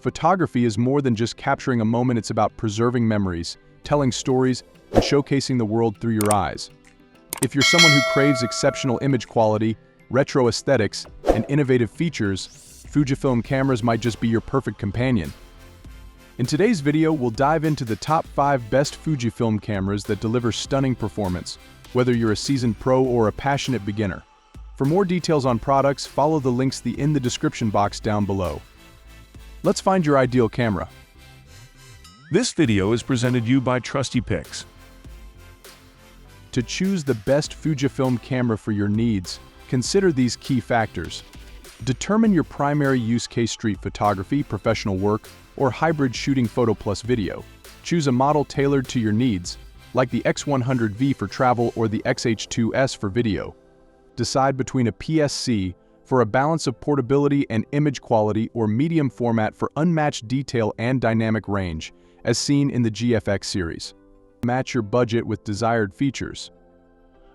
Photography is more than just capturing a moment, it's about preserving memories, telling stories, and showcasing the world through your eyes. If you're someone who craves exceptional image quality, retro aesthetics, and innovative features, Fujifilm cameras might just be your perfect companion. In today's video, we'll dive into the top 5 best Fujifilm cameras that deliver stunning performance, whether you're a seasoned pro or a passionate beginner. For more details on products, follow the links in the description box down below. Let's find your ideal camera. This video is presented to you by Trusty Picks. To choose the best Fujifilm camera for your needs, consider these key factors. Determine your primary use case: street photography, professional work, or hybrid shooting photo plus video. Choose a model tailored to your needs, like the X100VI for travel or the X-H2S for video. Decide between a APS-C for a balance of portability and image quality, or medium format for unmatched detail and dynamic range, as seen in the GFX series. Match your budget with desired features.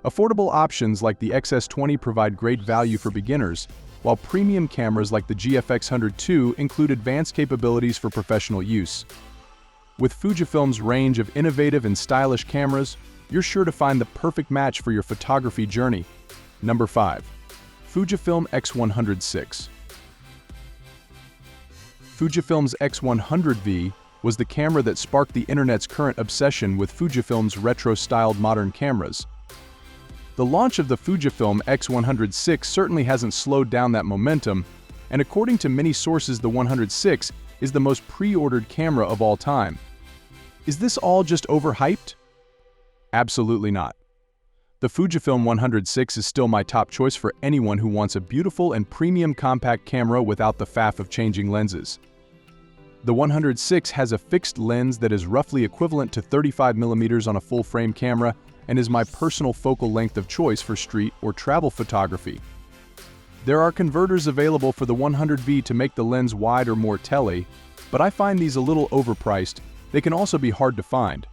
Affordable options like the XS20 provide great value for beginners, while premium cameras like the GFX100II include advanced capabilities for professional use. With Fujifilm's range of innovative and stylish cameras, you're sure to find the perfect match for your photography journey. Number 5. Fujifilm X100VI. Fujifilm's X100VI was the camera that sparked the internet's current obsession with Fujifilm's retro-styled modern cameras. The launch of the Fujifilm X100VI certainly hasn't slowed down that momentum, and according to many sources, the 100VI is the most pre-ordered camera of all time. Is this all just overhyped? Absolutely not. The Fujifilm 100VI is still my top choice for anyone who wants a beautiful and premium compact camera without the faff of changing lenses. The 100VI has a fixed lens that is roughly equivalent to 35mm on a full-frame camera and is my personal focal length of choice for street or travel photography. There are converters available for the 100VI to make the lens wide or more tele, but I find these a little overpriced. They can also be hard to find.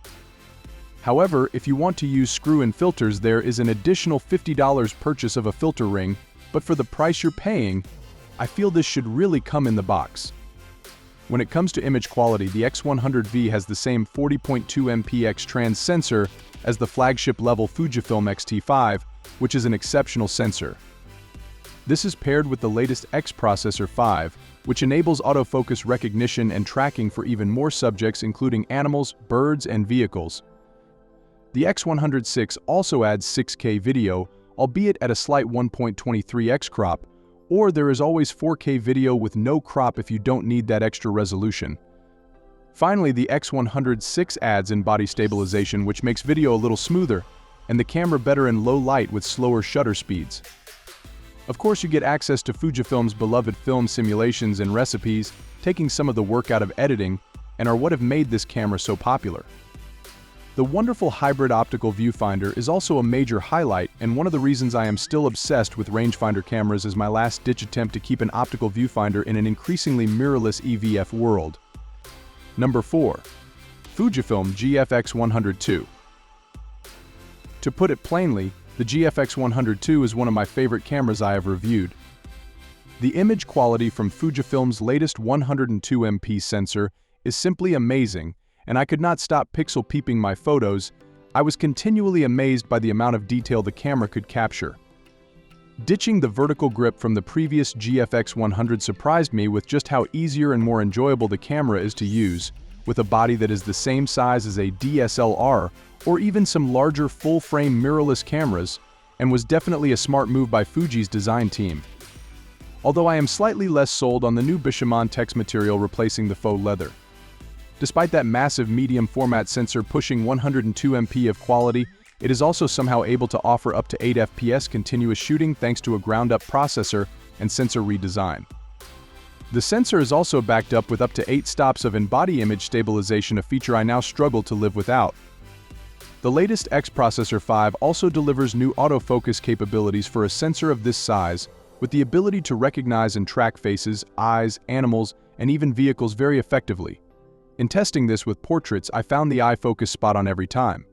However, if you want to use screw-in filters, there is an additional $50 purchase of a filter ring, but for the price you're paying, I feel this should really come in the box. When it comes to image quality, the X100VI has the same 40.2 MP X-Trans sensor as the flagship-level Fujifilm X-T5, which is an exceptional sensor. This is paired with the latest X processor 5, which enables autofocus recognition and tracking for even more subjects, including animals, birds, and vehicles. The X100VI also adds 6K video, albeit at a slight 1.23x crop, or there is always 4K video with no crop if you don't need that extra resolution. Finally, the X100VI adds in-body stabilization, which makes video a little smoother, and the camera better in low light with slower shutter speeds. Of course, you get access to Fujifilm's beloved film simulations and recipes, taking some of the work out of editing, and are what have made this camera so popular. The wonderful hybrid optical viewfinder is also a major highlight, and one of the reasons I am still obsessed with rangefinder cameras is my last-ditch attempt to keep an optical viewfinder in an increasingly mirrorless EVF world. Number 4. Fujifilm GFX100II. To put it plainly, the GFX100II is one of my favorite cameras I have reviewed. The image quality from Fujifilm's latest 102MP sensor is simply amazing, and I could not stop pixel peeping my photos. I was continually amazed by the amount of detail the camera could capture. Ditching the vertical grip from the previous GFX100 surprised me with just how easier and more enjoyable the camera is to use, with a body that is the same size as a DSLR or even some larger full-frame mirrorless cameras, and was definitely a smart move by Fuji's design team. Although I am slightly less sold on the new Bishamon text material replacing the faux leather. Despite that massive medium format sensor pushing 102MP of quality, it is also somehow able to offer up to 8 FPS continuous shooting thanks to a ground-up processor and sensor redesign. The sensor is also backed up with up to 8 stops of in-body image stabilization, a feature I now struggle to live without. The latest X processor 5 also delivers new autofocus capabilities for a sensor of this size, with the ability to recognize and track faces, eyes, animals, and even vehicles very effectively. In testing this with portraits, I found the eye focus spot on every time.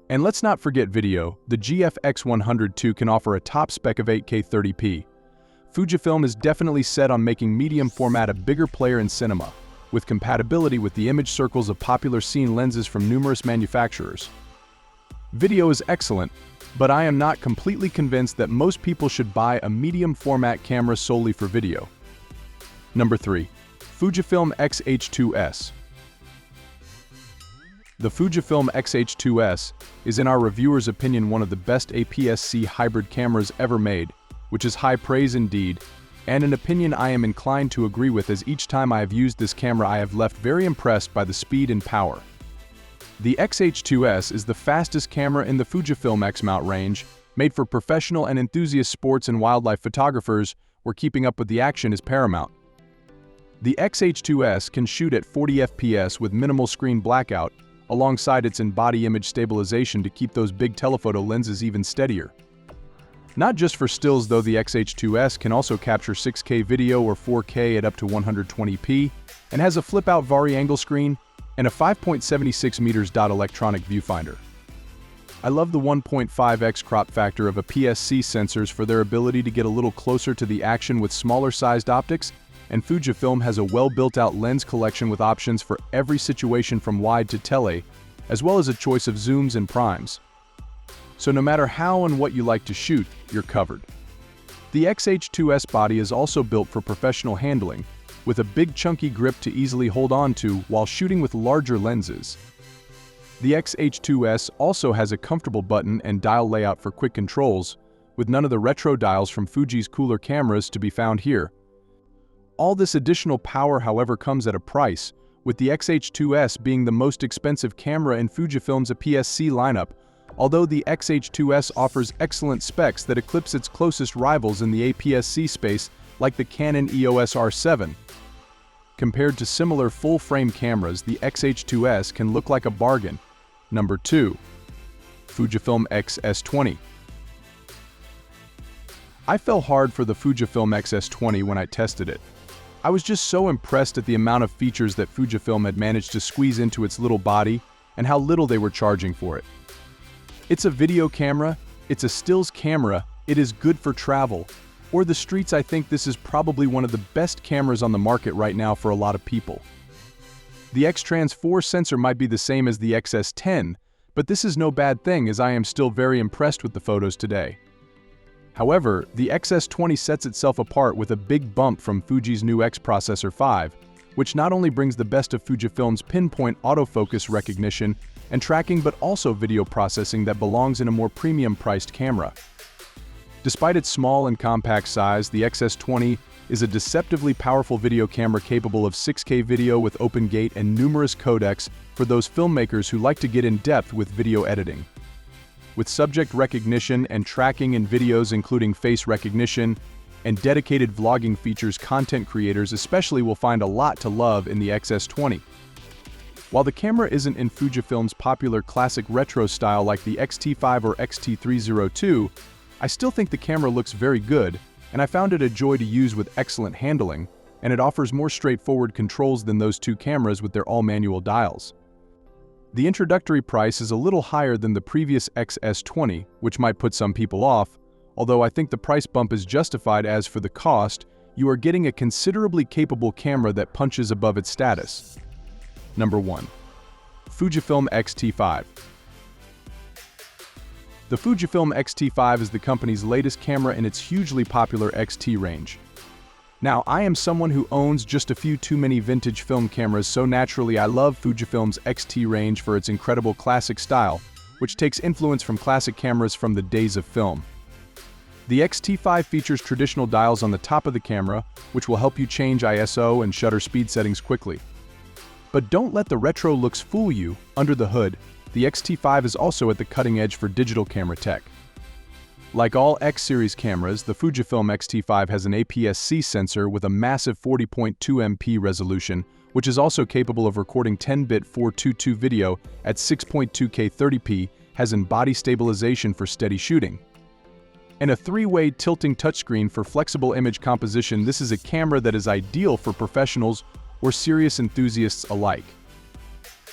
And let's not forget video. The GFX100II can offer a top spec of 8K 30p. Fujifilm is definitely set on making medium format a bigger player in cinema, with compatibility with the image circles of popular scene lenses from numerous manufacturers. Video is excellent, but I am not completely convinced that most people should buy a medium format camera solely for video. Number 3. Fujifilm X-H2S. The Fujifilm X-H2S is in our reviewer's opinion one of the best APS-C hybrid cameras ever made, which is high praise indeed, and an opinion I am inclined to agree with, as each time I have used this camera I have left very impressed by the speed and power. The X-H2S is the fastest camera in the Fujifilm X mount range, made for professional and enthusiast sports and wildlife photographers where keeping up with the action is paramount. The X-H2S can shoot at 40 FPS with minimal screen blackout, alongside its in-body image stabilization to keep those big telephoto lenses even steadier. Not just for stills though, the X-H2S can also capture 6K video or 4K at up to 120p, and has a flip-out vari-angle screen and a 5.76 meters electronic viewfinder. I love the 1.5x crop factor of APS-C sensors for their ability to get a little closer to the action with smaller sized optics, and Fujifilm has a well built out lens collection with options for every situation from wide to tele, as well as a choice of zooms and primes. So no matter how and what you like to shoot, you're covered. The X-H2S body is also built for professional handling, with a big chunky grip to easily hold on to while shooting with larger lenses. The X-H2S also has a comfortable button and dial layout for quick controls, with none of the retro dials from Fuji's cooler cameras to be found here. All this additional power, however, comes at a price, with the X-H2S being the most expensive camera in Fujifilm's APS-C lineup, although the X-H2S offers excellent specs that eclipse its closest rivals in the APS-C space, like the Canon EOS R7. Compared to similar full-frame cameras, the X-H2S can look like a bargain. Number 2. Fujifilm X-S20. I fell hard for the Fujifilm X-S20 when I tested it. I was just so impressed at the amount of features that Fujifilm had managed to squeeze into its little body, and how little they were charging for it. It's a video camera, it's a stills camera, it is good for travel, or the streets. I think this is probably one of the best cameras on the market right now for a lot of people. The X-Trans 4 sensor might be the same as the XS10, but this is no bad thing, as I am still very impressed with the photos today. However, the XS20 sets itself apart with a big bump from Fuji's new X Processor 5, which not only brings the best of Fujifilm's pinpoint autofocus recognition and tracking, but also video processing that belongs in a more premium-priced camera. Despite its small and compact size, the XS20 is a deceptively powerful video camera capable of 6K video with open gate and numerous codecs for those filmmakers who like to get in depth with video editing. With subject recognition and tracking in videos, including face recognition and dedicated vlogging features, content creators especially will find a lot to love in the XS20. While the camera isn't in Fujifilm's popular classic retro style like the X-T5 or X-T302, I still think the camera looks very good, and I found it a joy to use with excellent handling, and it offers more straightforward controls than those two cameras with their all-manual dials. The introductory price is a little higher than the previous XS20, which might put some people off, although I think the price bump is justified, as for the cost, you are getting a considerably capable camera that punches above its status. Number 1. Fujifilm X-T5. The Fujifilm X-T5 is the company's latest camera in its hugely popular X-T range. Now, I am someone who owns just a few too many vintage film cameras, so naturally I love Fujifilm's X-T range for its incredible classic style, which takes influence from classic cameras from the days of film. The X-T5 features traditional dials on the top of the camera, which will help you change ISO and shutter speed settings quickly. But don't let the retro looks fool you. Under the hood, the X-T5 is also at the cutting edge for digital camera tech. Like all X-series cameras, the Fujifilm X-T5 has an APS-C sensor with a massive 40.2 MP resolution, which is also capable of recording 10-bit 422 video at 6.2K 30p, has in-body stabilization for steady shooting, and a 3-way tilting touchscreen for flexible image composition. This is a camera that is ideal for professionals or serious enthusiasts alike.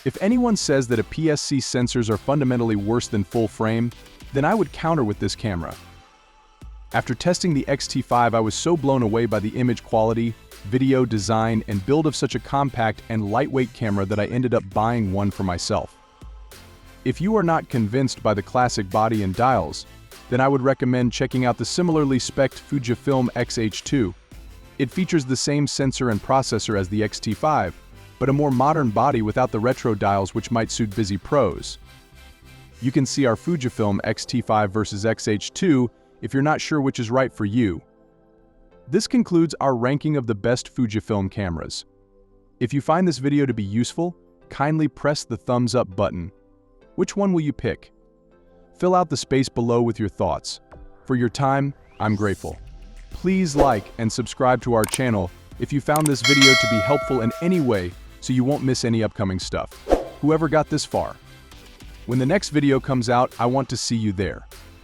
If anyone says that APS-C sensors are fundamentally worse than full frame, then I would counter with this camera. After testing the X-T5, I was so blown away by the image quality, video design, and build of such a compact and lightweight camera that I ended up buying one for myself. If you are not convinced by the classic body and dials, then I would recommend checking out the similarly spec'd Fujifilm X-H2. It features the same sensor and processor as the X-T5, but a more modern body without the retro dials which might suit busy pros. You can see our Fujifilm X-T5 versus X-H2 if you're not sure which is right for you. This concludes our ranking of the best Fujifilm cameras. If you find this video to be useful, kindly press the thumbs up button. Which one will you pick? Fill out the space below with your thoughts. For your time, I'm grateful. Please like and subscribe to our channel if you found this video to be helpful in any way so you won't miss any upcoming stuff. Whoever got this far. When the next video comes out, I want to see you there.